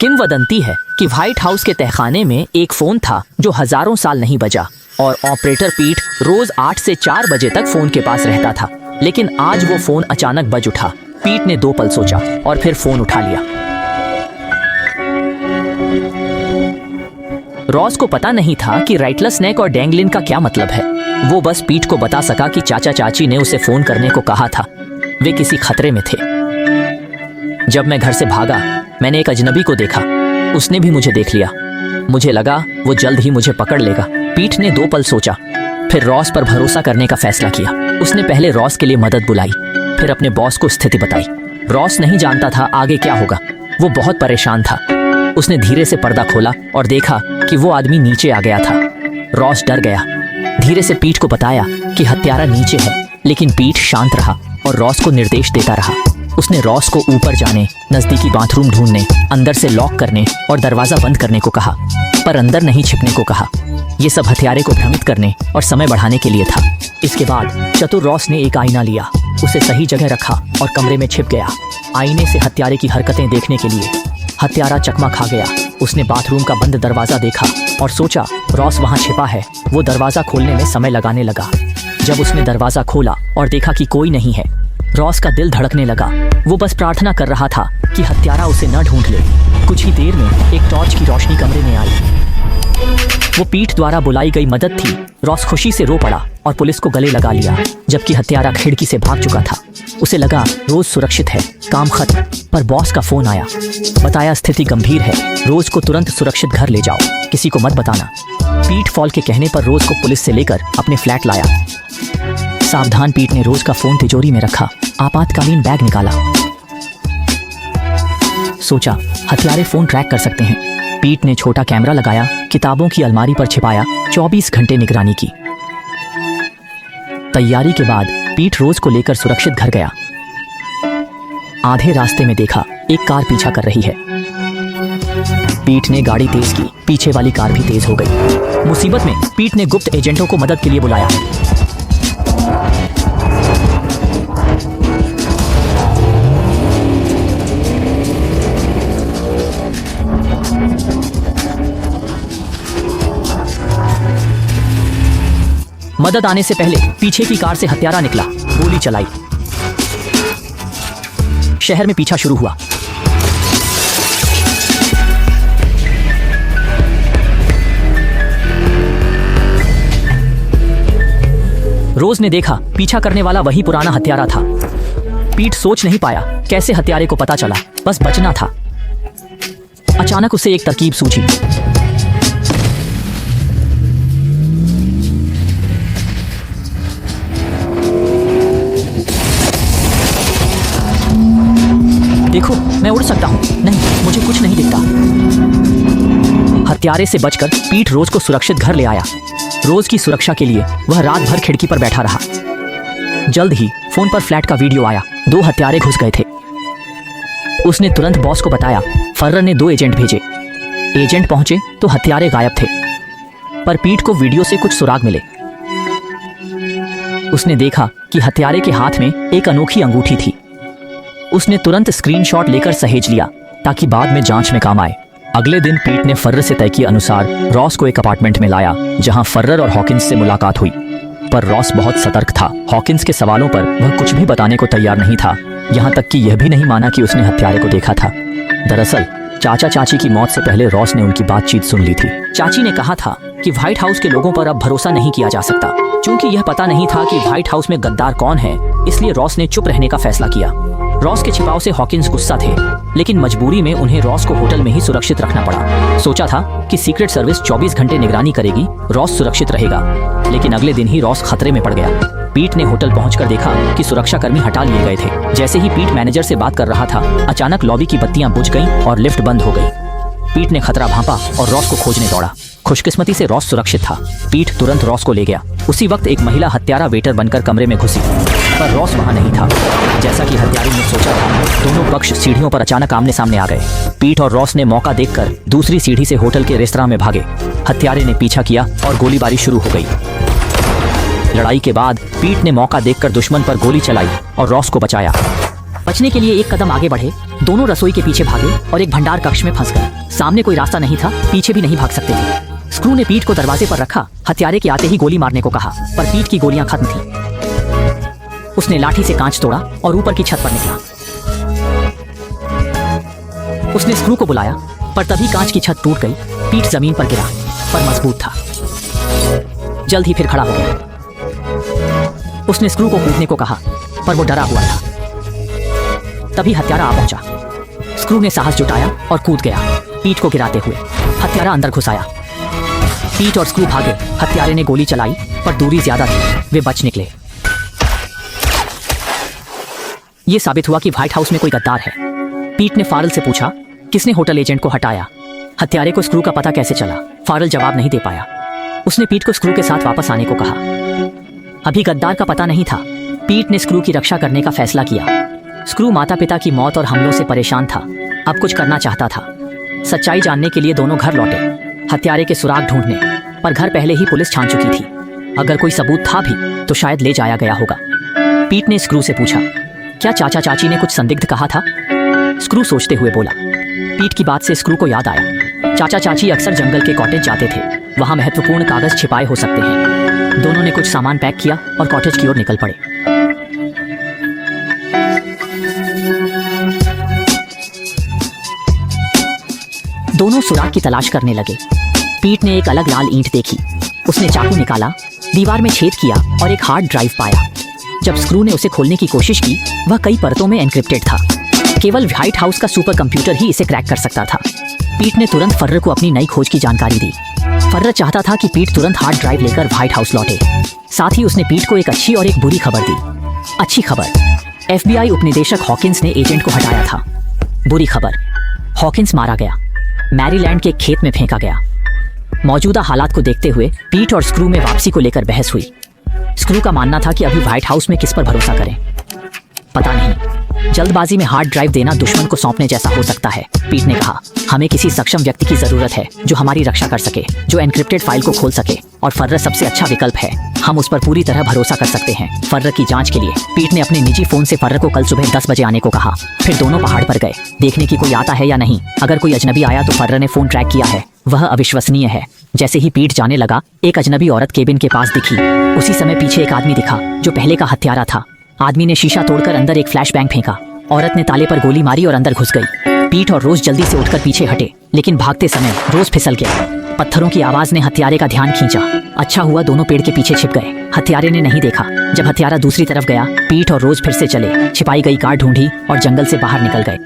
किंवदंती है कि व्हाइट हाउस के तहखाने में एक फोन था जो हजारों साल नहीं बजा और ऑपरेटर पीट रोज 8 से 4 बजे तक फोन के पास रहता था। लेकिन आज वो फोन अचानक बज उठा। पीट ने 2 पल सोचा और फिर फोन उठा लिया। रॉस को पता नहीं था कि राइटलस नेक और डैंगलिन का क्या मतलब है। वो बस पीट को बता सका कि चाचा चाची ने उसे फोन करने को कहा था। वे किसी खतरे में थे। जब मैं घर से भागा मैंने एक अजनबी को देखा। उसने भी मुझे देख लिया। मुझे लगा वो जल्द ही मुझे पकड़ लेगा। पीट ने 2 पल सोचा, फिर रॉस पर भरोसा करने का फैसला किया। उसने पहले रॉस के लिए मदद बुलाई, फिर अपने बॉस को स्थिति बताई। रॉस नहीं जानता था आगे क्या होगा। वो बहुत परेशान था। उसने धीरे से पर्दा खोला और देखा कि वो आदमी नीचे आ गया था। रॉस डर गया। धीरे से पीट को बताया कि हत्यारा नीचे है, लेकिन पीट शांत रहा और रॉस को निर्देश देता रहा। उसने रॉस को ऊपर जाने, नजदीकी बाथरूम ढूंढने, अंदर से लॉक करने और दरवाजा बंद करने को कहा, पर अंदर नहीं छिपने को कहा। ये सब हत्यारे को भ्रमित करने और समय बढ़ाने के लिए था। इसके बाद चतुर रॉस ने एक आईना लिया, उसे सही जगह रखा और कमरे में छिप गया। आईने से हत्यारे की हरकतें देखने के लिए। हत्यारा चकमा खा गया। उसने बाथरूम का बंद दरवाजा देखा और सोचा रॉस वहां छिपा है। वो दरवाजा खोलने में समय लगाने लगा। जब उसने दरवाजा खोला और देखा कि कोई नहीं है, रॉस का दिल धड़कने लगा। वो बस प्रार्थना कर रहा था कि हत्यारा उसे न ढूंढ ले। कुछ ही देर में एक टॉर्च की रोशनी कमरे में आई। वो पीट द्वारा बुलाई गई मदद थी। रॉस खुशी से रो पड़ा और पुलिस को गले लगा लिया, जबकि हत्यारा खिड़की से भाग चुका था। उसे लगा रोज सुरक्षित है, काम खत्म। पर बॉस का फोन आया। बताया स्थिति गंभीर है, रोज को तुरंत सुरक्षित घर ले जाओ, किसी को मत बताना। पीट फॉल के कहने पर रोज को पुलिस से लेकर अपने फ्लैट लाया। सावधान पीट ने रोज का फोन तिजोरी में रखा, आपातकालीन बैग निकाला। सोचा हत्यारे फोन ट्रैक कर सकते हैं। पीट ने छोटा कैमरा लगाया, किताबों की अलमारी पर छिपाया, 24 घंटे निगरानी की। तैयारी के बाद पीट रोज को लेकर सुरक्षित घर गया। आधे रास्ते में देखा एक कार पीछा कर रही है। पीट ने गाड़ी तेज की, पीछे वाली कार भी तेज हो गई। मुसीबत में पीट ने गुप्त एजेंटों को मदद के लिए बुलाया। मदद आने से पहले पीछे की कार से हत्यारा निकला, गोली चलाई। शहर में पीछा शुरू हुआ। रोज ने देखा पीछा करने वाला वही पुराना हत्यारा था। पीट सोच नहीं पाया कैसे हत्यारे को पता चला, बस बचना था। अचानक उसे एक तरकीब सूझी। देखो मैं उड़ सकता हूँ। नहीं, मुझे कुछ नहीं दिखता। हत्यारे से बचकर पीट रोज को सुरक्षित घर ले आया। रोज की सुरक्षा के लिए वह रात भर खिड़की पर बैठा रहा। जल्द ही फोन पर फ्लैट का वीडियो आया। 2 हत्यारे घुस गए थे। उसने तुरंत बॉस को बताया। फर्रर ने 2 एजेंट भेजे। एजेंट पहुंचे तो हत्यारे गायब थे, पर पीट को वीडियो से कुछ सुराग मिले। उसने देखा कि हत्यारे के हाथ में एक अनोखी अंगूठी थी। उसने तुरंत स्क्रीनशॉट लेकर सहेज लिया ताकि बाद में जांच में काम आए। अगले दिन पीट ने फर्रर से तय किए अनुसार रॉस को एक अपार्टमेंट में लाया, जहां फर्रर और हॉकिंस से मुलाकात हुई। पर रॉस बहुत सतर्क था। हॉकिंस के सवालों पर वह कुछ भी बताने को तैयार नहीं था, यहाँ तक कि यह भी नहीं माना कि उसने हत्यारे को देखा था। दरअसल चाचा चाची की मौत से पहले रॉस ने उनकी बातचीत सुन ली थी। चाची ने कहा था कि व्हाइट हाउस के लोगों पर अब भरोसा नहीं किया जा सकता। चूंकि यह पता नहीं था कि व्हाइट हाउस में गद्दार कौन है, इसलिए रॉस ने चुप रहने का फैसला किया। रॉस के छिपाव से हॉकिंस गुस्सा थे, लेकिन मजबूरी में उन्हें रॉस को होटल में ही सुरक्षित रखना पड़ा। सोचा था कि सीक्रेट सर्विस 24 घंटे निगरानी करेगी, रॉस सुरक्षित रहेगा। लेकिन अगले दिन ही रॉस खतरे में पड़ गया। पीट ने होटल पहुंचकर देखा कि सुरक्षाकर्मी हटा लिए गए थे। जैसे ही पीट मैनेजर से बात कर रहा था, अचानक लॉबी की बत्तियां बुझ गईं और लिफ्ट बंद हो गई। पीट ने खतरा भांपा और रॉस को खोजने दौड़ा। खुशकिस्मती से रॉस सुरक्षित था। पीट तुरंत रॉस को ले गया। उसी वक्त एक महिला हत्यारा वेटर बनकर कमरे में घुसी, पर रॉस वहां नहीं था। जैसा कि हत्यारे ने सोचा था, दोनों पक्ष सीढ़ियों पर अचानक आमने सामने आ गए। पीट और रॉस ने मौका देखकर दूसरी सीढ़ी से होटल के रेस्तरां में भागे। हत्यारे ने पीछा किया और गोलीबारी शुरू हो गई। लड़ाई के बाद पीट ने मौका देखकर दुश्मन पर गोली चलाई और रॉस को बचाया। बचने के लिए एक कदम आगे बढ़े, दोनों रसोई के पीछे भागे और एक भंडार कक्ष में फंस गए। सामने कोई रास्ता नहीं था, पीछे भी नहीं भाग सकते थे। स्क्रू ने पीट को दरवाजे पर रखा, हत्यारे के आते ही गोली मारने को कहा, पर पीट की गोलियां खत्म थी। उसने लाठी से कांच तोड़ा और ऊपर की छत पर निकला। उसने स्क्रू को बुलाया, पर तभी कांच की छत टूट गई। पीट जमीन पर गिरा, पर मजबूत था। जल्द ही फिर खड़ा हो गया। उसने स्क्रू को कूदने को कहा, पर वो डरा हुआ था। तभी हत्यारा आ पहुंचा। स्क्रू ने साहस जुटाया और कूद गया, पीट को गिराते हुए। हत्यारा अंदर घुस आया। पीट और स्क्रू भागे। हत्यारे ने गोली चलाई, पर दूरी ज्यादा थी, वे बच निकले। यह साबित हुआ कि व्हाइट हाउस में कोई गद्दार है। पीट ने फारल से पूछा, किसने होटल एजेंट को हटाया? हत्यारे को स्क्रू का पता कैसे चला? फारल जवाब नहीं दे पाया। उसने पीट को स्क्रू के साथ वापस आने को कहा। अभी गद्दार का पता नहीं था। पीट ने स्क्रू की रक्षा करने का फैसला किया। स्क्रू माता पिता की मौत और हमलों से परेशान था, अब कुछ करना चाहता था। सच्चाई जानने के लिए दोनों घर लौटे, हत्यारे के सुराग ढूंढने, पर घर पहले ही पुलिस छान चुकी थी। अगर कोई सबूत था भी तो शायद ले जाया गया होगा। पीट ने स्क्रू से पूछा, क्या चाचा चाची ने कुछ संदिग्ध कहा था? स्क्रू सोचते हुए बोला। पीट की बात से स्क्रू को याद आया, चाचा चाची अक्सर जंगल के कॉटेज जाते थे, वहां महत्वपूर्ण कागज छिपाए हो सकते हैं। दोनों ने कुछ सामान पैक किया और कॉटेज की ओर निकल पड़े। दोनों सुराग की तलाश करने लगे। पीट ने एक अलग लाल ईंट देखी। उसने चाकू निकाला, दीवार में छेद किया और एक हार्ड ड्राइव पाया। जब स्क्रू ने उसे खोलने की कोशिश की, वह कई परतों में एन्क्रिप्टेड था। केवल व्हाइट हाउस का सुपर कंप्यूटर ही इसे क्रैक कर सकता था। पीट ने तुरंत फर्रर को अपनी नई खोज की जानकारी दी। फर्रर चाहता था कि पीट तुरंत हार्ड ड्राइव लेकर व्हाइट हाउस लौटे। साथ ही उसने पीट को एक अच्छी और एक बुरी खबर दी। अच्छी खबर, FBI उपनिदेशक हॉकिंस ने एजेंट को हटाया था। बुरी खबर, हॉकिंस मारा गया, मैरीलैंड के एक खेत में फेंका गया। मौजूदा हालात को देखते हुए पीट और स्क्रू में वापसी को लेकर बहस हुई। स्क्रू का मानना था कि अभी व्हाइट हाउस में किस पर भरोसा करें, पता नहीं। जल्दबाजी में हार्ड ड्राइव देना दुश्मन को सौंपने जैसा हो सकता है। पीट ने कहा, हमें किसी सक्षम व्यक्ति की जरूरत है जो हमारी रक्षा कर सके, जो एन्क्रिप्टेड फाइल को खोल सके, और फर्रर सबसे अच्छा विकल्प है। हम उस पर पूरी तरह भरोसा कर सकते हैं। फर्रर की जांच के लिए पीट ने अपने निजी फोन से फर्रर को कल सुबह 10 बजे आने को कहा। फिर दोनों पहाड़ पर गए, देखने की कोई आता है या नहीं। अगर कोई अजनबी आया तो फर्रर ने फोन ट्रैक किया है, वह अविश्वसनीय है। जैसे ही पीट जाने लगा, एक अजनबी औरत केबिन के पास दिखी। उसी समय पीछे एक आदमी दिखा जो पहले का हत्यारा था। आदमी ने शीशा तोड़कर अंदर एक फ्लैश बैंग फेंका। औरत ने ताले पर गोली मारी और अंदर घुस गई। पीट और रोज जल्दी से उठकर पीछे हटे, लेकिन भागते समय रोज फिसल गया। पत्थरों की आवाज ने हत्यारे का ध्यान खींचा। अच्छा हुआ दोनों पेड़ के पीछे छिप गए। हत्यारे ने नहीं देखा। जब हत्यारा दूसरी तरफ गया, पीट और रोज फिर से चले, छिपाई गई कार ढूंढी और जंगल से बाहर निकल गए।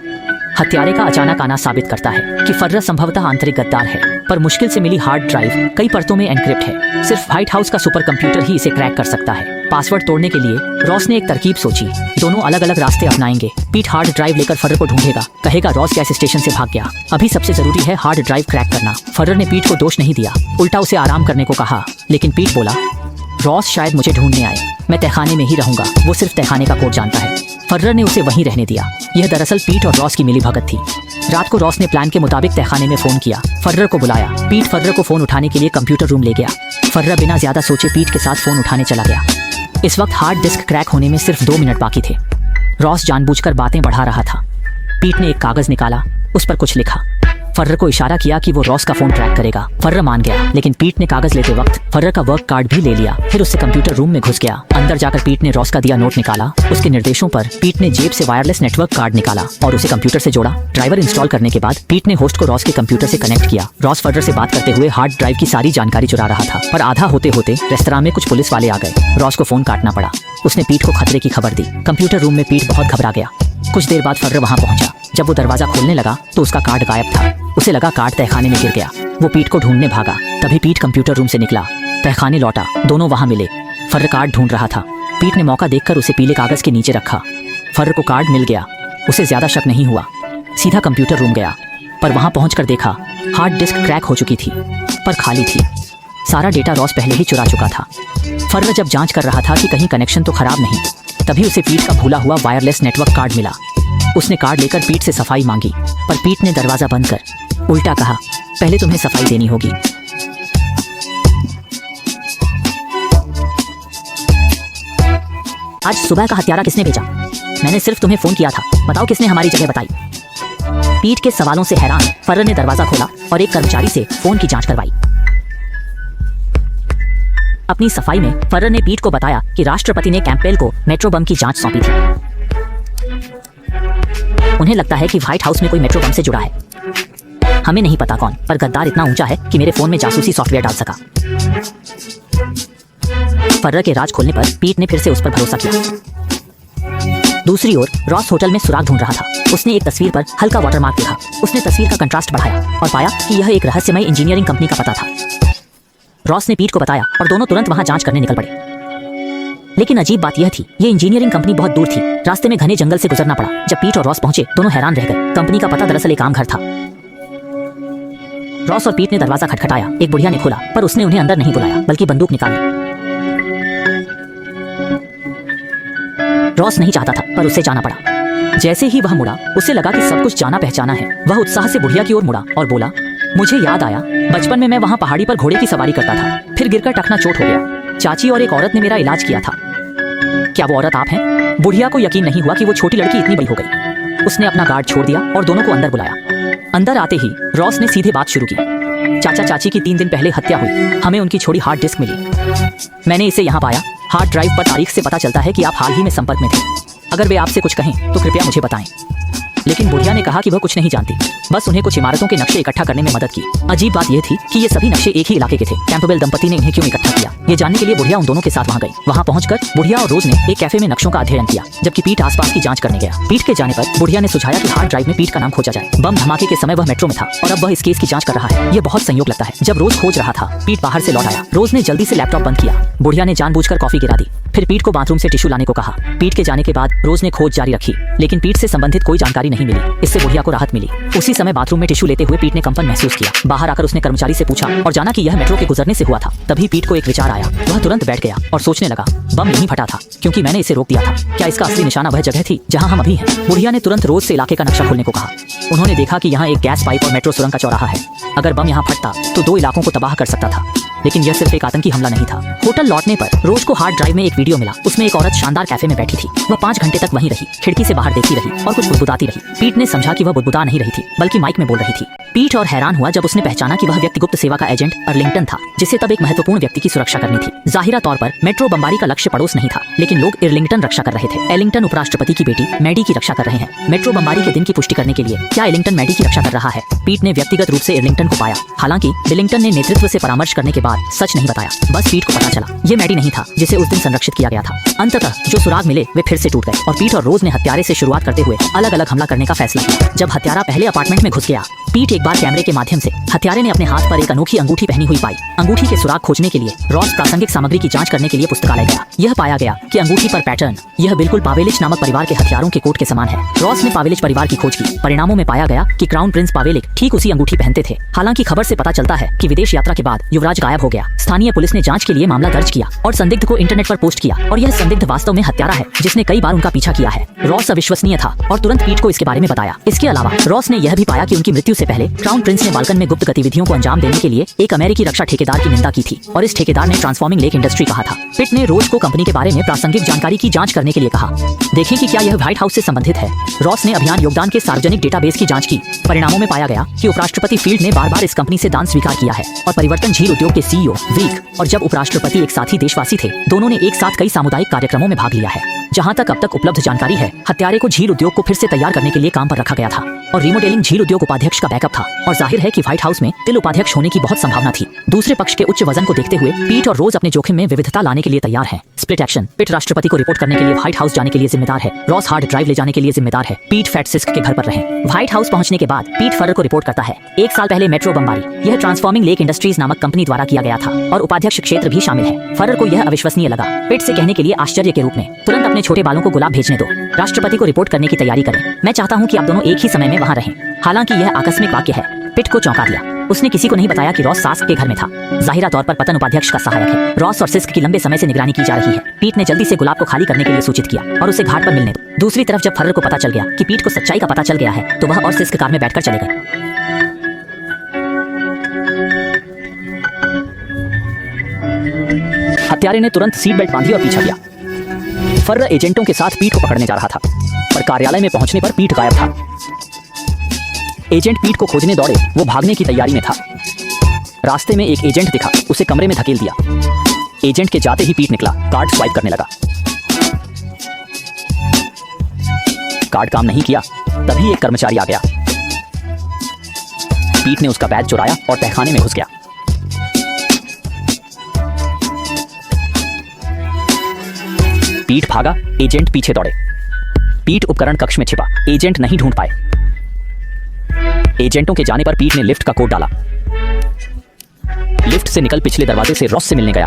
हत्यारे का अचानक आना साबित करता है कि फर्रर संभवतः आंतरिक गद्दार है, पर मुश्किल से मिली हार्ड ड्राइव कई परतों में एन्क्रिप्ट है। सिर्फ व्हाइट हाउस का सुपर कंप्यूटर ही इसे क्रैक कर सकता है। पासवर्ड तोड़ने के लिए रॉस ने एक तरकीब सोची। दोनों अलग अलग रास्ते अपनाएंगे। पीट हार्ड ड्राइव लेकर फर्रर को ढूंढेगा, कहेगा रॉस गैस स्टेशन से भाग गया। अभी सबसे जरूरी है हार्ड ड्राइव क्रैक करना। फर्रर ने पीट को दोष नहीं दिया, उल्टा उसे आराम करने को कहा। लेकिन पीट बोला, रॉस शायद मुझे ढूंढने आए, मैं तहखाने में ही रहूंगा, वो सिर्फ तहखाने का कोड जानता है। फर्रर ने उसे वहीं रहने दिया। यह दरअसल पीट और रॉस की मिलीभगत थी। रात को रॉस ने प्लान के मुताबिक तहखाने में फोन किया, फर्रर को बुलाया। पीट फर्रर को फोन उठाने के लिए कंप्यूटर रूम ले गया। फर्रर बिना ज्यादा सोचे पीट के साथ फोन उठाने चला गया। इस वक्त हार्ड डिस्क क्रैक होने में सिर्फ 2 मिनट बाकी थे। रॉस जानबूझकर बातें बढ़ा रहा था। पीट ने एक कागज निकाला, उस पर कुछ लिखा। फर्रर को इशारा किया कि वो रॉस का फोन ट्रैक करेगा। फर्रर मान गया, लेकिन पीट ने कागज लेते वक्त फर्रर का वर्क कार्ड भी ले लिया। फिर उससे कंप्यूटर रूम में घुस गया। अंदर जाकर पीट ने रॉस का दिया नोट निकाला। उसके निर्देशों पर पीट ने जेब से वायरलेस नेटवर्क कार्ड निकाला और उसे कंप्यूटर से जोड़ा। ड्राइवर इंस्टॉल करने के बाद पीट ने होस्ट को रॉस के कंप्यूटर से कनेक्ट किया। रॉस फर्रर से बात करते हुए हार्ड ड्राइव की सारी जानकारी चुरा रहा था, पर आधा होते होते रेस्तरां में कुछ पुलिस वाले आ गए। रॉस को फोन काटना पड़ा। उसने पीट को खतरे की खबर दी। कंप्यूटर रूम में पीट बहुत घबरा गया। कुछ देर बाद फर्रर वहां पहुंचा। जब वो दरवाजा खोलने लगा तो उसका कार्ड गायब था। उसे लगा कार्ड तहखाने में गिर गया। वो पीट को ढूंढने भागा। तभी पीट कंप्यूटर रूम से निकला, तहखाने लौटा। दोनों वहां मिले। फर्रर कार्ड ढूंढ रहा था। पीट ने मौका देखकर उसे पीले कागज के नीचे रखा। फर्रर को कार्ड मिल गया। उसे ज्यादा शक नहीं हुआ, सीधा कंप्यूटर रूम गया। पर वहां पहुंचकर देखा हार्ड डिस्क क्रैक हो चुकी थी, पर खाली थी। सारा डेटा रॉस पहले ही चुरा चुका था। फर्रर जब जांच कर रहा था कि कहीं कनेक्शन तो खराब नहीं, तभी उसे पीट का भूला हुआ वायरलेस नेटवर्क कार्ड मिला। उसने कार्ड लेकर पीट से सफाई मांगी, पर पीट ने दरवाजा बंद कर उल्टा कहा, पहले तुम्हें सफाई देनी होगी। आज सुबह का हत्यारा किसने भेजा? मैंने सिर्फ तुम्हें फोन किया था, बताओ किसने हमारी जगह बताई। पीट के सवालों से हैरान फर्र ने दरवाजा खोला और एक कर्मचारी से फोन की जांच करवाई। अपनी सफाई में फर्र ने पीट को बताया कि राष्ट्रपति ने कैंपबेल को मेट्रो बम की जांच सौंपी थी। उन्हें लगता है कि व्हाइट हाउस में कोई मेट्रो बम से जुड़ा है। हमें नहीं पता कौन, पर गद्दार इतना ऊंचा है कि मेरे फोन में जासूसी सॉफ्टवेयर डाल सका। फर्र के राज खोलने पर पीट ने फिर से उस पर भरोसा किया। दूसरी ओर रॉस होटल में सुराग ढूंढ रहा था। उसने एक तस्वीर पर हल्का वाटरमार्क देखा। उसने तस्वीर का कंट्रास्ट बढ़ाया और पाया कि यह एक रहस्यमय इंजीनियरिंग कंपनी का पता था। रॉस ने पीट को बताया और दोनों तुरंत वहां जांच करने निकल पड़े। लेकिन अजीब बात यह थी, ये इंजीनियरिंग कंपनी बहुत दूर थी। रास्ते में घने जंगल से गुजरना पड़ा। जब पीट और रॉस पहुंचे, दोनों हैरान रह गए। कंपनी का पता दरअसल एक आम घर था। रॉस और पीट ने दरवाजा खटखटाया। एक बुढ़िया ने खोला, पर उसने उन्हें अंदर नहीं बुलाया, बल्कि बंदूक निकाल ली। रॉस नहीं चाहता था, पर उसे जाना पड़ा। जैसे ही वह मुड़ा, उसे लगा कि सब कुछ जाना पहचाना है। वह उत्साह से बुढ़िया की ओर मुड़ा और बोला, मुझे याद आया, बचपन में मैं वहां पहाड़ी पर घोड़े की सवारी करता था। फिर गिरकर टखना चोट हो गया। चाची और एक औरत ने मेरा इलाज किया था। क्या वो औरत आप हैं? बुढ़िया को यकीन नहीं हुआ कि वो छोटी लड़की इतनी बड़ी हो गई। उसने अपना गार्ड छोड़ दिया और दोनों को अंदर बुलाया। अंदर आते ही रॉस ने सीधे बात शुरू की। चाचा चाची की 3 दिन पहले हत्या हुई। हमें उनकी छोड़ी हार्ड डिस्क मिली। मैंने इसे यहाँ पाया। हार्ड ड्राइव पर तारीख से पता चलता है कि आप हाल ही में संपर्क में थे। अगर वे आपसे कुछ कहें तो कृपया मुझे बताएं। लेकिन बुढ़िया ने कहा कि वह कुछ नहीं जानती, बस उन्हें कुछ इमारतों के नक्शे इकट्ठा करने में मदद की। अजीब बात यह थी कि ये सभी नक्शे एक ही इलाके के थे। कैंपबेल दंपति ने इन्हें क्यों इकट्ठा किया, ये जानने के लिए बुढ़िया उन दोनों के साथ वहां गई। वहां पहुंचकर बुढ़िया और रोज ने एक कैफे में नक्शों का अध्ययन किया, जबकि पीट आसपास की जांच करने गया। पीट के जाने पर बुढ़िया ने सुझाया कि हार्ड ड्राइव में पीट का नाम खोजा जाए। बम धमाके के समय वह मेट्रो में था और अब वह इस केस की जांच कर रहा है। ये बहुत संयोग लगता है। जब रोज खोज रहा था, पीट बाहर से लौट आया। रोज ने जल्दी से लैपटॉप बंद किया। बुढ़िया ने जानबूझकर कॉफी गिरा दी। फिर पीट को बाथरूम से टिश्यू लाने को कहा। पीट के जाने के बाद रोज ने खोज जारी रखी, लेकिन पीट से संबंधित कोई जानकारी नहीं मिली। इससे बुढ़िया को राहत मिली। उसी समय बाथरूम में टिश्यू लेते हुए पीट ने कंपन महसूस किया। बाहर आकर उसने कर्मचारी से पूछा और जाना कि यह मेट्रो के गुजरने से हुआ था। तभी पीट को एक विचार आया। वह तुरंत बैठ गया और सोचने लगा, बम यहीं फटा था क्योंकि मैंने इसे रोक दिया था। क्या इसका असली निशाना वह जगह थी जहां हम अभी हैं? बुढ़िया ने तुरंत रोज से इलाके का नक्शा खोलने को कहा। उन्होंने देखा कि यहाँ एक गैस पाइप और मेट्रो सुरंग का चौराहा है। अगर बम यहाँ फटता तो 2 इलाकों को तबाह कर सकता था। लेकिन यह सिर्फ एक आतंकी हमला नहीं था। होटल लौटने पर रोज को हार्ड ड्राइव में एक वीडियो मिला। उसमें एक औरत शानदार कैफे में बैठी थी। वह 5 घंटे तक वहीं रही, खिड़की से बाहर देखती रही और कुछ बुदबुदाती रही। पीट ने समझा कि वह बुदबुदा नहीं रही थी, बल्कि माइक में बोल रही थी। पीट और हैरान हुआ जब उसने पहचाना कि वह व्यक्ति गुप्त सेवा का एजेंट अर्लिंगटन था, जिसे तब एक महत्वपूर्ण व्यक्ति की सुरक्षा करनी थी। जाहिरा तौर पर मेट्रो बमबारी का लक्ष्य पड़ोस नहीं था, लेकिन लोग अर्लिंगटन रक्षा कर रहे थे। एलिंगटन उपराष्ट्रपति की बेटी मैडी की रक्षा कर रहे हैं। मेट्रो बमबारी के दिन की पुष्टि करने के लिए क्या एलिंगटन मैडी की रक्षा कर रहा है? पीट ने व्यक्तिगत रूप से अर्लिंगटन को पाया। हालांकि बिलिंगटन ने नेतृत्व से परामर्श करने के बाद सच नहीं बताया। बस पीट को पता चला ये मैडी नहीं था जिसे उस दिन संरक्षित किया गया था। अंततः जो सुराग मिले वे फिर से टूट गए और पीट और रोज ने हत्यारे से शुरुआत करते हुए अलग अलग हमला करने का फैसला किया। जब हत्यारा पहले अपार्टमेंट में घुस गया, पीट एक बार कैमरे के माध्यम से हत्यारे ने अपने हाथ पर एक अनोखी अंगूठी पहनी हुई पाई। अंगूठी के सुराग खोजने के लिए रॉस प्रासंगिक सामग्री की जांच करने के लिए पुस्तकालय गया। यह पाया गया कि अंगूठी पर पैटर्न यह बिल्कुल पावेलिच नामक परिवार के हथियारों के कोट के समान है। रॉस ने पावेलिच परिवार की खोज की। परिणामों में पाया गया कि क्राउन प्रिंस पावेलिक ठीक उसी अंगूठी पहनते थे। हालांकि खबर से पता चलता है कि विदेश यात्रा के बाद युवराज गायब हो गया। स्थानीय पुलिस ने जांच के लिए मामला दर्ज किया और संदिग्ध को इंटरनेट पर पोस्ट किया और यह संदिग्ध वास्तव में हत्यारा है जिसने कई बार उनका पीछा किया है। रॉस अविश्वसनीय था और तुरंत पीट को इसके बारे में बताया। इसके अलावा रॉस ने यह भी पाया कि उनकी मृत्यु से पहले क्राउन प्रिंस ने बाल्कन में गुप्त गतिविधियों को अंजाम देने के लिए एक अमेरिकी रक्षा ठेकेदार की निंदा की थी और इस ठेकेदार ने ट्रांसफॉर्मिंग लेक इंडस्ट्री कहा था। पिट ने रोज को कंपनी के बारे में प्रासंगिक जानकारी की जांच करने के लिए कहा। देखें कि क्या यह व्हाइट हाउस से संबंधित है। रॉस ने अभियान योगदान के सार्वजनिक डेटाबेस की जांच की। परिणामों में पाया गया कि उपराष्ट्रपति फील्ड ने बार-बार इस कंपनी से दान स्वीकार किया है और परिवर्तन झील उद्योग के सीईओ वीक और जब उपराष्ट्रपति एक साथी देशवासी थे, दोनों ने एक साथ कई सामुदायिक कार्यक्रमों में भाग लिया है। जहां तक अब तक उपलब्ध जानकारी है, हत्यारे को झील उद्योग को फिर से तैयार करने के लिए काम पर रखा गया था और रिमोडेलिंग झील उद्योग उपाध्यक्ष का बैकअप था और जाहिर है कि व्हाइट हाउस में तिल उपाध्यक्ष होने की बहुत संभावना थी। दूसरे पक्ष के उच्च वजन को देखते हुए पीट और रोज अपने जोखिम में विविधता लाने के लिए तैयार हैं। Split action. पिट राष्ट्रपति को रिपोर्ट करने के लिए व्हाइट हाउस जाने के लिए जिम्मेदार है। रॉस हार्ड ड्राइव ले जाने के लिए जिम्मेदार है। पीट फैट सिस्क के घर पर रहे। व्हाइट हाउस पहुंचने के बाद पीट फर्र को रिपोर्ट करता है। 1 साल पहले मेट्रो बमबारी यह ट्रांसफॉर्मिंग लेक इंडस्ट्रीज नामक कंपनी द्वारा किया गया था और उपाध्यक्ष क्षेत्र भी शामिल है। फर्र को यह अविश्वसनीय लगा। पिट से कहने के लिए आश्चर्य के रूप में, तुरंत अपने छोटे बालों को गुलाब भेजने दो। राष्ट्रपति को रिपोर्ट करने की तैयारी करें। मैं चाहता हूं कि आप दोनों एक ही समय में वहां रहें। हालांकि यह आकस्मिक वाक्य है। पिट को चौंका दिया। उसने किसी को नहीं बताया कि रॉस सास्क के घर में था। जाहिरा तौर पर पतन उपाध्यक्ष का सहायक है। रॉस और सिस्क की लंबे समय से निगरानी की जा रही है। पीट ने जल्दी से गुलाब को खाली करने के लिए सूचित किया और उसे घाट पर मिलने दो। दूसरी तरफ जब फर्र को पता चल गया कि पीट को सच्चाई का पता चल गया है, तो वह और सिस्क कार में बैठकर चले गए। हत्यारे ने तुरंत सीट बेल्ट बांधी और पीछा किया। फर्र एजेंटों के साथ पीट को पकड़ने जा रहा था। पर कार्यालय में पहुंचने पर पीट गायब था। एजेंट पीट को खोजने दौड़े, वो भागने की तैयारी में था। रास्ते में एक एजेंट दिखा, उसे कमरे में धकेल दिया। एजेंट के जाते ही पीट निकला, कार्ड स्वाइप करने लगा। कार्ड काम नहीं किया, तभी एक कर्मचारी आ गया। पीट ने उसका बैग चुराया और तहखाने में घुस गया। पीट भागा, एजेंट पीछे दौड़े। पीट उपकरण कक्ष में छिपा, एजेंट नहीं ढूंढ पाए। एजेंटों के जाने पर पीट ने लिफ्ट का कोड डाला। लिफ्ट से निकल पिछले दरवाजे से रॉस से मिलने गया।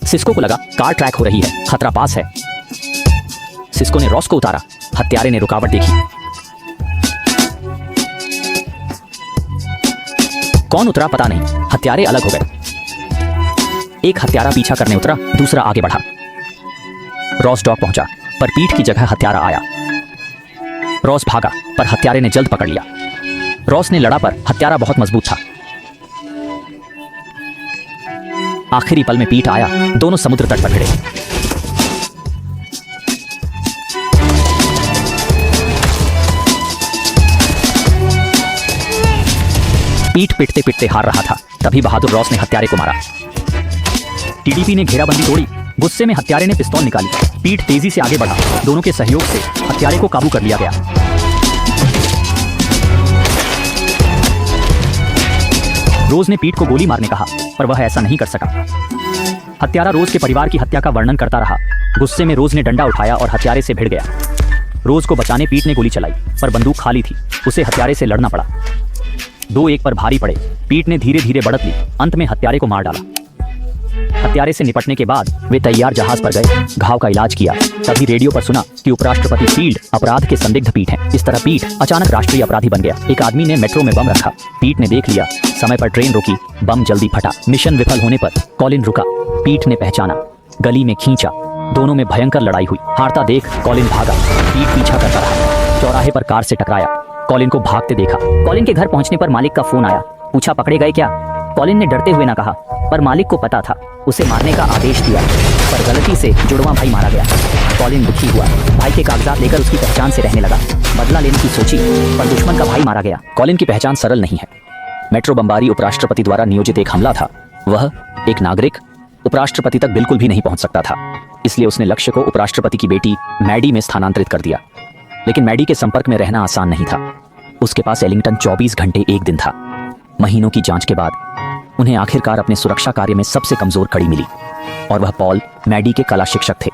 सिस्को को लगा कार ट्रैक हो रही है, खतरा पास है। सिस्को ने रॉस को उतारा, हत्यारे ने रुकावट देखी। कौन उतरा पता नहीं, हत्यारे अलग हो गए। एक हत्यारा पीछा करने उतरा, दूसरा आगे बढ़ा। रॉस डॉक पहुंचा, पर पीट की जगह हत्यारा आया। रॉस भागा, पर हत्यारे ने जल्द पकड़ लिया। रॉस ने लड़ा, पर हत्यारा बहुत मजबूत था। आखिरी पल में पीट आया, दोनों समुद्र तट पर भिड़े। पीट पिटते पिटते हार रहा था, तभी बहादुर रॉस ने हत्यारे को मारा। टीडीपी ने घेराबंदी तोड़ी, गुस्से में हत्यारे ने पिस्तौल निकाली। पीट तेजी से आगे बढ़ा, दोनों के सहयोग से हत्यारे को काबू कर लिया गया। रोज ने पीट को गोली मारने कहा, पर वह ऐसा नहीं कर सका। हत्यारा रोज के परिवार की हत्या का वर्णन करता रहा। गुस्से में रोज ने डंडा उठाया और हत्यारे से भिड़ गया। रोज को बचाने पीट ने गोली चलाई, पर बंदूक खाली थी, उसे हत्यारे से लड़ना पड़ा। 2-1 पर भारी पड़े। पीट ने धीरे धीरे बढ़त ली, अंत में हत्यारे को मार डाला। हत्यारे से निपटने के बाद वे तैयार जहाज पर गए, घाव का इलाज किया। तभी रेडियो पर सुना कि उपराष्ट्रपति फील्ड अपराध के संदिग्ध पीट हैं। इस तरह पीट अचानक राष्ट्रीय अपराधी बन गया। एक आदमी ने मेट्रो में बम रखा, पीट ने देख लिया, समय पर ट्रेन रुकी, बम जल्दी फटा। मिशन विफल होने पर कॉलिन रुका, पीट ने पहचाना, गली में खींचा, दोनों में भयंकर लड़ाई हुई। हारता देख कॉलिन भागा, पीट पीछा करता रहा। चौराहे पर कार से टकराया, कॉलिन को भागते देखा। कॉलिन के घर पहुंचने पर मालिक का फोन आया, पूछा पकड़े गए क्या? कॉलिन ने डरते हुए ना कहा, पर मालिक को पता था, उसे मारने का आदेश दिया, पर गलती से जुड़वा भाई मारा गया। कॉलिन दुखी हुआ, भाई के कागजात लेकर उसकी पहचान से रहने लगा। बदला लेने की सोची, पर दुश्मन का भाई मारा गया। कॉलिन की पहचान सरल नहीं है। मेट्रो बमबारी उपराष्ट्रपति द्वारा नियोजित एक हमला था। वह एक नागरिक उपराष्ट्रपति तक बिल्कुल भी नहीं पहुंच सकता था, इसलिए उसने लक्ष्य को उपराष्ट्रपति की बेटी मैडी में स्थानांतरित कर दिया। लेकिन मैडी के संपर्क में रहना आसान नहीं था। उसके पास एलिंगटन 24 घंटे एक दिन था। महीनों की जांच के बाद उन्हें आखिरकार अपने सुरक्षा कार्य में सबसे कमजोर कड़ी मिली, और वह पॉल मैडी के कला शिक्षक थे,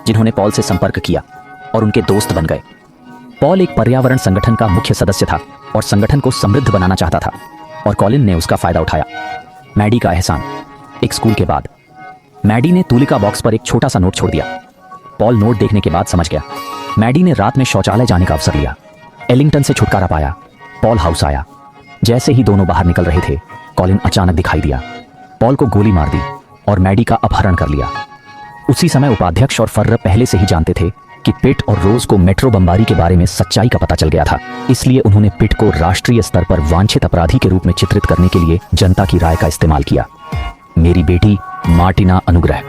जिन्होंने पॉल से संपर्क किया और उनके दोस्त बन गए। पॉल एक पर्यावरण संगठन का मुख्य सदस्य था और संगठन को समृद्ध बनाना चाहता था, और कॉलिन ने उसका फायदा उठाया। मैडी का एहसान। एक स्कूल के बाद मैडी ने तूलिका बॉक्स पर एक छोटा सा नोट छोड़ दिया। पॉल नोट देखने के बाद समझ गया। मैडी ने रात में शौचालय जाने का अवसर लिया। एलिंगटन से छुटकारा पाया। पॉल हाउस आया। जैसे ही दोनों बाहर निकल रहे थे, कॉलिन अचानक दिखाई दिया। पॉल को गोली मार दी और मैडी का अपहरण कर लिया। उसी समय उपाध्यक्ष और फर्र पहले से ही जानते थे कि पिट और रोज को मेट्रो बमबारी के बारे में सच्चाई का पता चल गया था। इसलिए उन्होंने पिट को राष्ट्रीय स्तर पर वांछित अपराधी के रूप में चित्रित करने के लिए जनता की राय का इस्तेमाल किया। मेरी बेटी मार्टिना अनुग्रह।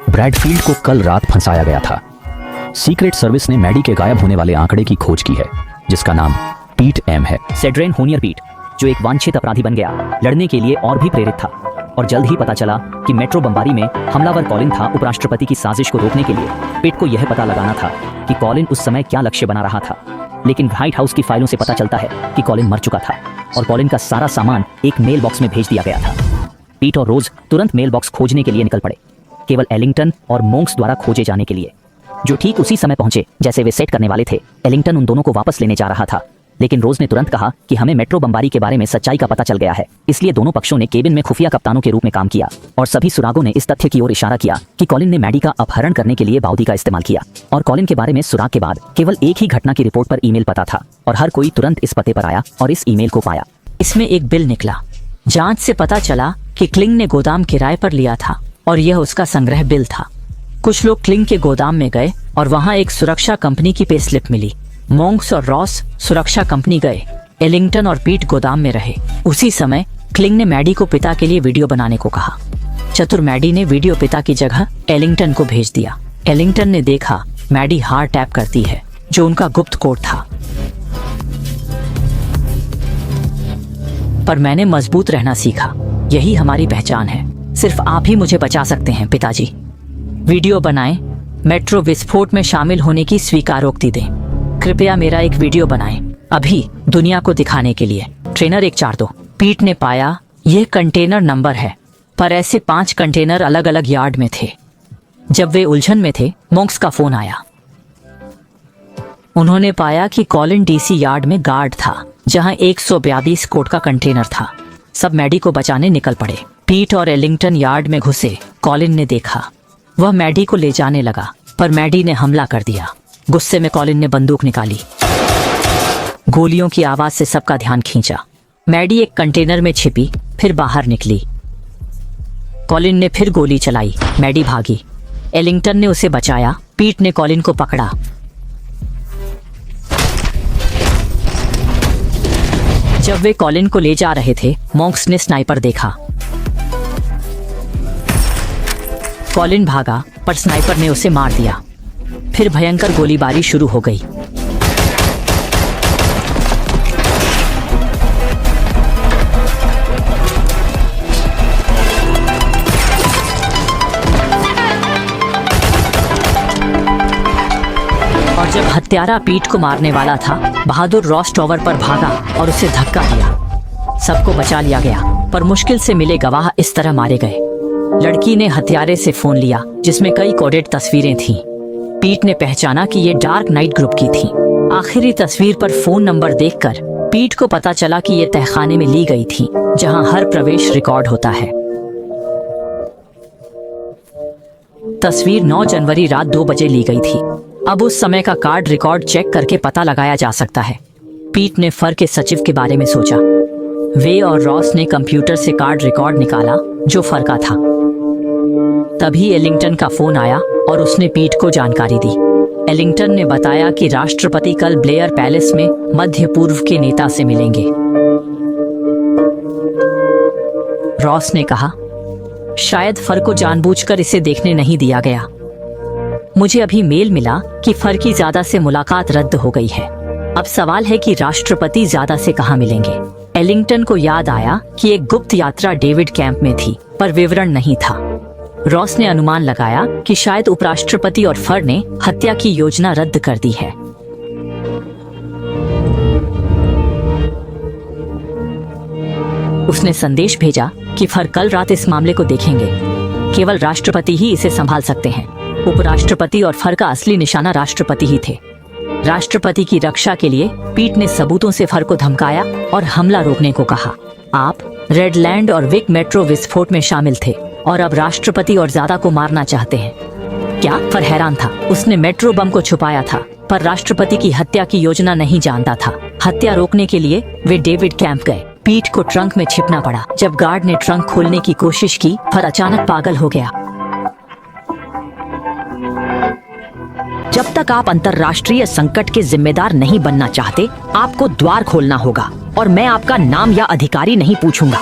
ब्रैडफील्ड को कल रात फंसाया गया था। सीक्रेट सर्विस ने मैडी के गायब होने वाले आंकड़े की खोज की है, जिसका नाम पीट एम है। सेड्रेन होनियर पीट, जो एक वांछित अपराधी बन गया, लड़ने के लिए और भी प्रेरित था। और जल्द ही पता चला कि मेट्रो बमबारी में हमलावर कॉलिन था। उपराष्ट्रपति की साजिश को रोकने के लिए पिट को यह पता लगाना था कि कॉलिन उस समय क्या लक्ष्य बना रहा था। लेकिन व्हाइट हाउस की फाइलों से पता चलता है कि कॉलिन मर चुका था और कॉलिन का सारा सामान एक मेल बॉक्स में भेज दिया गया था। पीट और रोज तुरंत मेल बॉक्स खोजने के लिए निकल पड़े, केवल एलिंगटन और मोंक्स द्वारा खोजे जाने के लिए, जो ठीक उसी समय पहुंचे जैसे वे सेट करने वाले थे। एलिंगटन उन दोनों को वापस लेने जा रहा था, लेकिन रोज ने तुरंत कहा कि हमें मेट्रो बमबारी के बारे में सच्चाई का पता चल गया है। इसलिए दोनों पक्षों ने केबिन में खुफिया कप्तानों के रूप में काम किया और सभी सुरागों ने इस तथ्य की ओर इशारा किया कि कॉलिन ने मैडी का अपहरण करने के लिए बाउदी का इस्तेमाल किया। और कॉलिन के बारे में सुराग के बाद केवल एक ही घटना की रिपोर्ट पर ईमेल पता था और हर कोई तुरंत इस पते पर आया और इस ईमेल को पाया। इसमें एक बिल निकला। जांच से पता चला कि क्लिंग ने गोदाम किराए पर लिया था और यह उसका संग्रह बिल था। कुछ लोग क्लिंग के गोदाम में गए और वहां एक सुरक्षा कंपनी की पे स्लिप मिली। मोंक्स और रॉस सुरक्षा कंपनी गए एलिंगटन और पीट गोदाम में रहे। उसी समय क्लिंग ने मैडी को पिता के लिए वीडियो बनाने को कहा। चतुर मैडी ने वीडियो पिता की जगह एलिंगटन को भेज दिया। एलिंगटन ने देखा मैडी हार्ट टैप करती है, जो उनका गुप्त कोड था। पर मैंने मजबूत रहना सीखा। यही हमारी पहचान है। सिर्फ आप ही मुझे बचा सकते हैं पिताजी। वीडियो बनाएं, मेट्रो विस्फोट में शामिल होने की स्वीकारोक्ति दें। कृपया मेरा एक वीडियो बनाएं, अभी दुनिया को दिखाने के लिए। ट्रेनर 142। पीट ने पाया यह कंटेनर नंबर है, पर ऐसे 5 कंटेनर अलग अलग यार्ड में थे। जब वे उलझन में थे, मोंक्स का फोन आया। उन्होंने पाया कि कॉलिन डीसी यार्ड में गार्ड था, जहां 142 कोट का कंटेनर था। सब मैडी को बचाने निकल पड़े। पीट और एलिंगटन यार्ड में घुसे। कॉलिन ने देखा, वह मैडी को ले जाने लगा, पर मैडी ने हमला कर दिया। गुस्से में कॉलिन ने बंदूक निकाली। गोलियों की आवाज से सबका ध्यान खींचा। मैडी एक कंटेनर में छिपी, फिर बाहर निकली। कॉलिन ने फिर गोली चलाई। मैडी भागी। एलिंगटन ने उसे बचाया। पीट ने कॉलिन को पकड़ा। जब वे कॉलिन को ले जा रहे थे, मोंक्स ने स्नाइपर देखा। कॉलिन भागा, पर स्नाइपर ने उसे मार दिया। फिर भयंकर गोलीबारी शुरू हो गई। और जब हत्यारा पीट को मारने वाला था, बहादुर रॉस टॉवर पर भागा और उसे धक्का दिया। सबको बचा लिया गया, पर मुश्किल से मिले गवाह इस तरह मारे गए। लड़की ने हत्यारे से फोन लिया, जिसमें कई कोडेड तस्वीरें थीं। पीट ने पहचाना कि ये डार्क नाइट ग्रुप की थी। आखिरी तस्वीर पर फोन नंबर देखकर पीट को पता चला कि ये तहखाने में ली गई थी, जहां हर प्रवेश रिकॉर्ड होता है। तस्वीर 9 जनवरी रात 2 बजे ली गई थी। अब उस समय का कार्ड रिकॉर्ड चेक करके पता लगाया जा सकता है। पीट ने फर के सचिव के बारे में सोचा। वे और रॉस ने कंप्यूटर से कार्ड रिकॉर्ड निकाला, जो फर का था। तभी एलिंगटन का फोन आया और उसने पीट को जानकारी दी। एलिंगटन ने बताया कि राष्ट्रपति कल ब्लेयर पैलेस में मध्य पूर्व के नेता से मिलेंगे। रॉस ने कहा, शायद फर को जानबूझकर इसे देखने नहीं दिया गया। मुझे अभी मेल मिला कि फर की ज्यादा से मुलाकात रद्द हो गई है। अब सवाल है कि राष्ट्रपति ज्यादा से कहाँ मिलेंगे। एलिंगटन को याद आया कि एक गुप्त यात्रा डेविड कैंप में थी, पर विवरण नहीं था। रॉस ने अनुमान लगाया कि शायद उपराष्ट्रपति और फर ने हत्या की योजना रद्द कर दी है। उसने संदेश भेजा कि फर कल रात इस मामले को देखेंगे। केवल राष्ट्रपति ही इसे संभाल सकते हैं। उपराष्ट्रपति और फर का असली निशाना राष्ट्रपति ही थे। राष्ट्रपति की रक्षा के लिए पीट ने सबूतों से फर को धमकाया और हमला रोकने को कहा। आप रेडलैंड और विक मेट्रो विस्फोट में शामिल थे और अब राष्ट्रपति और ज्यादा को मारना चाहते हैं क्या? फर हैरान था। उसने मेट्रो बम को छुपाया था, पर राष्ट्रपति की हत्या की योजना नहीं जानता था। हत्या रोकने के लिए वे डेविड कैंप गए। पीट को ट्रंक में छिपना पड़ा। जब गार्ड ने ट्रंक खोलने की कोशिश की, फर अचानक पागल हो गया। जब तक आप अंतर्राष्ट्रीय संकट के जिम्मेदार नहीं बनना चाहते, आपको द्वार खोलना होगा और मैं आपका नाम या अधिकारी नहीं पूछूंगा।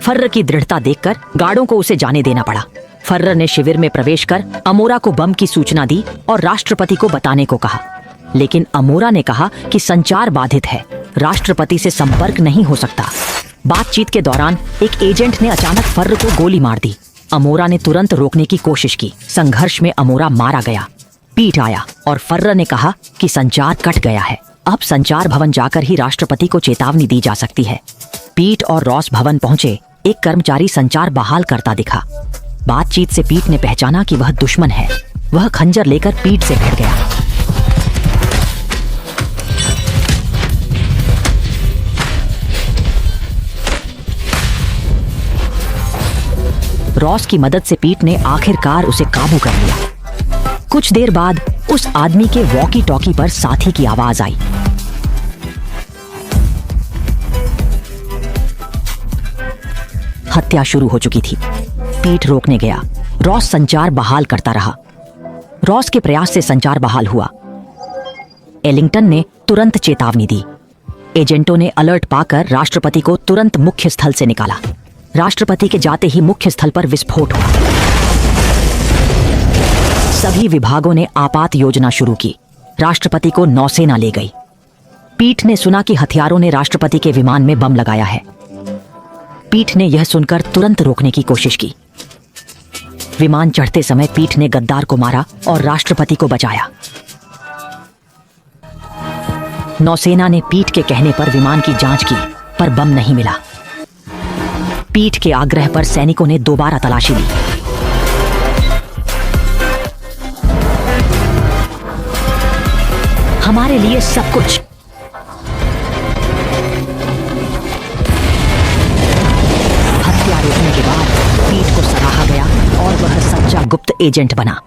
फर्र की दृढ़ता देखकर गार्डों को उसे जाने देना पड़ा। फर्र ने शिविर में प्रवेश कर अमोरा को बम की सूचना दी और राष्ट्रपति को बताने को कहा, लेकिन अमोरा ने कहा कि संचार बाधित है, राष्ट्रपति से संपर्क नहीं हो सकता। बातचीत के दौरान एक एजेंट ने अचानक फर्र को गोली मार दी। अमोरा ने तुरंत रोकने की कोशिश की। संघर्ष में अमोरा मारा गया। पीट आया और फर्र ने कहा कि संचार कट गया है। अब संचार भवन जाकर ही राष्ट्रपति को चेतावनी दी जा सकती है। पीट और रॉस भवन पहुंचे। एक कर्मचारी संचार बहाल करता दिखा। बातचीत से पीट ने पहचाना कि वह दुश्मन है। वह खंजर लेकर पीट से भिड़ गया। रॉस की मदद से पीट ने आखिरकार उसे काबू कर लिया। कुछ देर बाद उस आदमी के वॉकी टॉकी पर साथी की आवाज आई। हत्या शुरू हो चुकी थी। पीट रोकने गया। रॉस संचार बहाल करता रहा। रॉस के प्रयास से संचार बहाल हुआ। एलिंगटन ने तुरंत चेतावनी दी। एजेंटों ने अलर्ट पाकर राष्ट्रपति को तुरंत मुख्य स्थल से निकाला। राष्ट्रपति के जाते ही मुख्य स्थल पर विस्फोट हुआ। सभी विभागों ने आपात योजना शुरू की। राष्ट्रपति को नौसेना ले गई। पीठ ने सुना कि हथियारों ने राष्ट्रपति के विमान में बम लगाया है। पीठ ने यह सुनकर तुरंत रोकने की कोशिश की। विमान चढ़ते समय पीठ ने गद्दार को मारा और राष्ट्रपति को बचाया। नौसेना ने पीठ के कहने पर विमान की जांच की, पर बम नहीं मिला। पीठ के आग्रह पर सैनिकों ने दोबारा तलाशी ली। हमारे लिए सब कुछ। हत्या रोकने के बाद पीठ को सराहा गया और वह सच्चा गुप्त एजेंट बना।